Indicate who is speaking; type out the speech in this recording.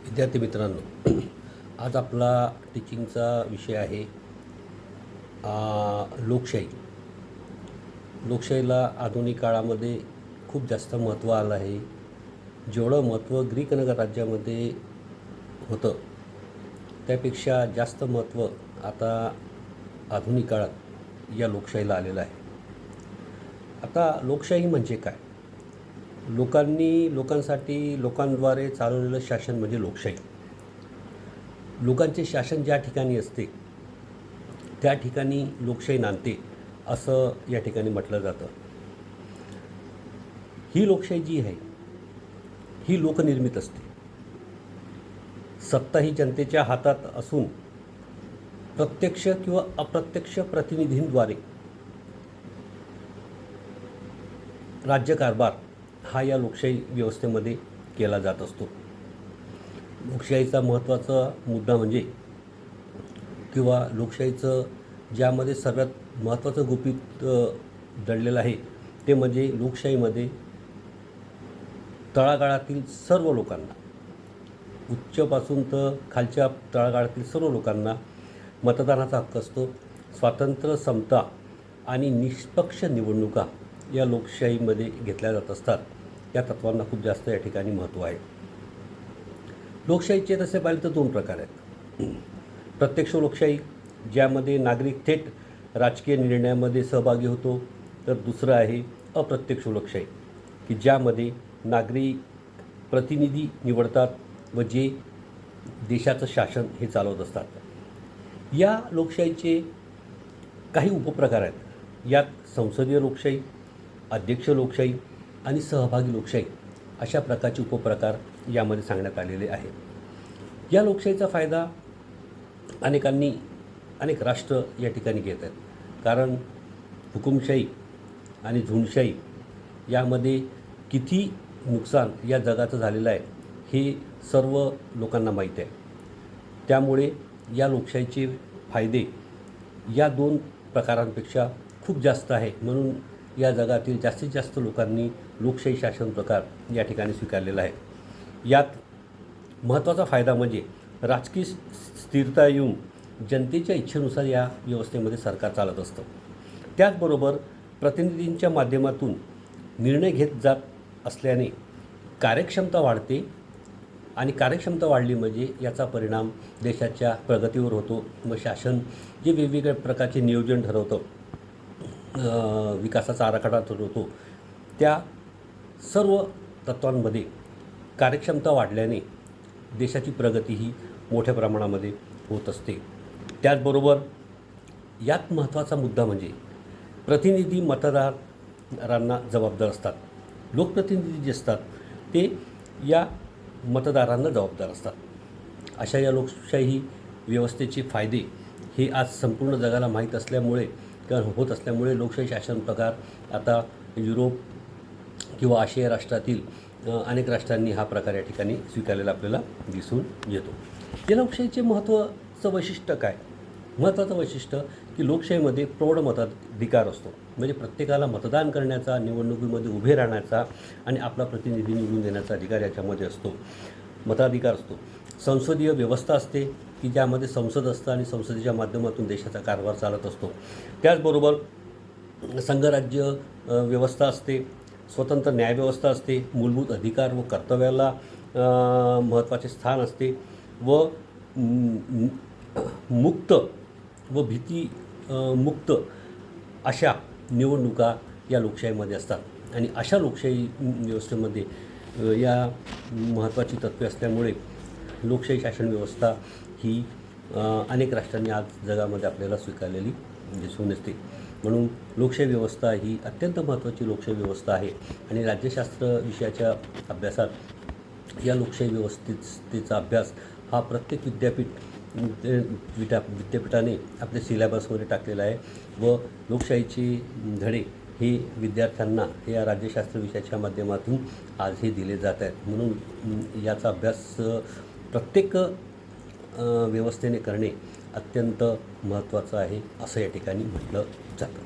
Speaker 1: विद्यार्थी मित्रांनो, आज आपला टीचिंगचा विषय आहे लोकशाही. लोकशाहीला आधुनिक काळामध्ये खूप जास्त महत्त्व आलं आहे. जेवढं महत्त्व ग्रीक नगर राज्यामध्ये होतं त्यापेक्षा जास्त महत्त्व आता आधुनिक काळात या लोकशाहीला आलेलं आहे. आता लोकशाही म्हणजे काय? लोकांसाठी लोकांद्वारे चालवलेलं शासन म्हणजे लोकशाही. लोकांचे शासन ज्या ठिकाणी असते त्या ठिकाणी लोकशाही नांदते असं या ठिकाणी म्हटलं जातं. ही लोकशाही जी आहे ही लोकनिर्मित असते. सत्ता ही जनतेच्या हातात असून प्रत्यक्ष किंवा अप्रत्यक्ष प्रतिनिधींद्वारे राज्यकारभार हा या लोकशाही व्यवस्थेमध्ये केला जात असतो. लोकशाहीचा महत्त्वाचा मुद्दा म्हणजे किंवा लोकशाहीचं ज्यामध्ये सर्वात महत्त्वाचं गुपित दडलेलं आहे ते म्हणजे लोकशाहीमध्ये तळागाळातील सर्व लोकांना, उच्चपासून तर खालच्या तळागाळातील सर्व लोकांना मतदानाचा हक्क असतो. स्वातंत्र्य, समता आणि निष्पक्ष निवडणुका या लोकशाहीमध्ये घेतल्या जात असतात. या तत्त्वांना खूप जास्त या ठिकाणी महत्त्व आहे. लोकशाहीचे तसे पाहिले तर दोन प्रकार आहेत. प्रत्यक्ष लोकशाही ज्यामध्ये नागरिक थेट राजकीय निर्णयामध्ये सहभागी होतो, तर दुसरं आहे अप्रत्यक्ष लोकशाही की ज्यामध्ये नागरिक प्रतिनिधी निवडतात व जे देशाचं शासन हे चालवत असतात. या लोकशाहीचे काही उपप्रकार आहेत. यात संसदीय लोकशाही, अध्यक्ष लोकशाही आणि सहभागी लोकशाही अशा प्रकारचे उपप्रकार यामध्ये सांगण्यात आलेले आहेत. या लोकशाहीचा फायदा अनेक राष्ट्र या ठिकाणी घेत आहेत. कारण हुकुमशाही आणि झुंडशाही यामध्ये किती नुकसान या जगाचं झालेलं आहे हे सर्व लोकांना माहीत आहे. त्यामुळे या लोकशाहीचे फायदे या दोन प्रकारांपेक्षा खूप जास्त आहे. म्हणून या जगातील जास्तीत जास्त लोकांनी लोकशाही शासन प्रकार या ठिकाणी स्वीकारलेला आहे. यात महत्त्वाचा फायदा म्हणजे राजकीय स्थिरता येऊन जनतेच्या इच्छेनुसार या व्यवस्थेमध्ये सरकार चालत असतं. त्याचबरोबर प्रतिनिधींच्या माध्यमातून निर्णय घेत जात असल्याने कार्यक्षमता वाढते आणि कार्यक्षमता वाढली म्हणजे याचा परिणाम देशाच्या प्रगतीवर होतो. व शासन जे वेगवेगळ्या प्रकारचे नियोजन ठरवतं, विकासाचा आराखडा ठरवतो, त्या सर्व तत्वांमध्ये कार्यक्षमता वाढल्याने देशाची प्रगती ही मोठ्या प्रमाणामध्ये होत असते. त्याचबरोबर यात महत्त्वाचा मुद्दा म्हणजे प्रतिनिधी मतदारांना जबाबदार असतात. लोकप्रतिनिधी जे असतात ते या मतदारांना जबाबदार असतात. अशा या लोकशाही व्यवस्थेचे फायदे हे आज संपूर्ण जगाला माहीत असल्यामुळे किंवा होत असल्यामुळे लोकशाही शासन प्रकार आता युरोप किंवा आशिया राष्ट्रातील अनेक राष्ट्रांनी हा प्रकार या ठिकाणी स्वीकारलेला आपल्याला दिसून येतो. या लोकशाहीचे महत्त्वाचं वैशिष्ट्य काय? महत्त्वाचं वैशिष्ट्य की लोकशाहीमध्ये प्रौढ मताधिकार असतो. म्हणजे प्रत्येकाला मतदान करण्याचा, निवडणुकीमध्ये उभे राहण्याचा आणि आपला प्रतिनिधी निवडून देण्याचा अधिकार याच्यामध्ये असतो, मताधिकार असतो. संसदीय व्यवस्था असते की ज्यामध्ये संसद असतं आणि संसदेच्या माध्यमातून देशाचा कारभार चालत असतो. त्याचबरोबर संघराज्य व्यवस्था असते, स्वतंत्र न्यायव्यवस्था असते, मूलभूत अधिकार व कर्तव्याला महत्त्वाचे स्थान असते व मुक्त व भीती मुक्त अशा निवडणुका या लोकशाहीमध्ये असतात. आणि अशा लोकशाही व्यवस्थेमध्ये या महत्त्वाची तत्त्वे असल्यामुळे लोकशाही शासन व्यवस्था ही अनेक राष्ट्रांनी आज जगामध्ये आपल्याला स्वीकारलेली दिसून येते. म्हणून लोकशाही व्यवस्था ही अत्यंत महत्त्वाची लोकशाही व्यवस्था आहे. आणि राज्यशास्त्र विषयाच्या अभ्यासात या लोकशाही व्यवस्थेचा अभ्यास हा प्रत्येक विद्यापीठाने आपल्या सिलेबसमध्ये टाकलेला आहे व लोकशाहीचे धडे हे विद्यार्थ्यांना या राज्यशास्त्र विषयाच्या माध्यमातून आज हे दिले जात आहेत. म्हणून याचा अभ्यास प्रत्येक व्यवस्थेने करणे अत्यंत महत्त्वाचं आहे असं या ठिकाणी म्हटलं जातं.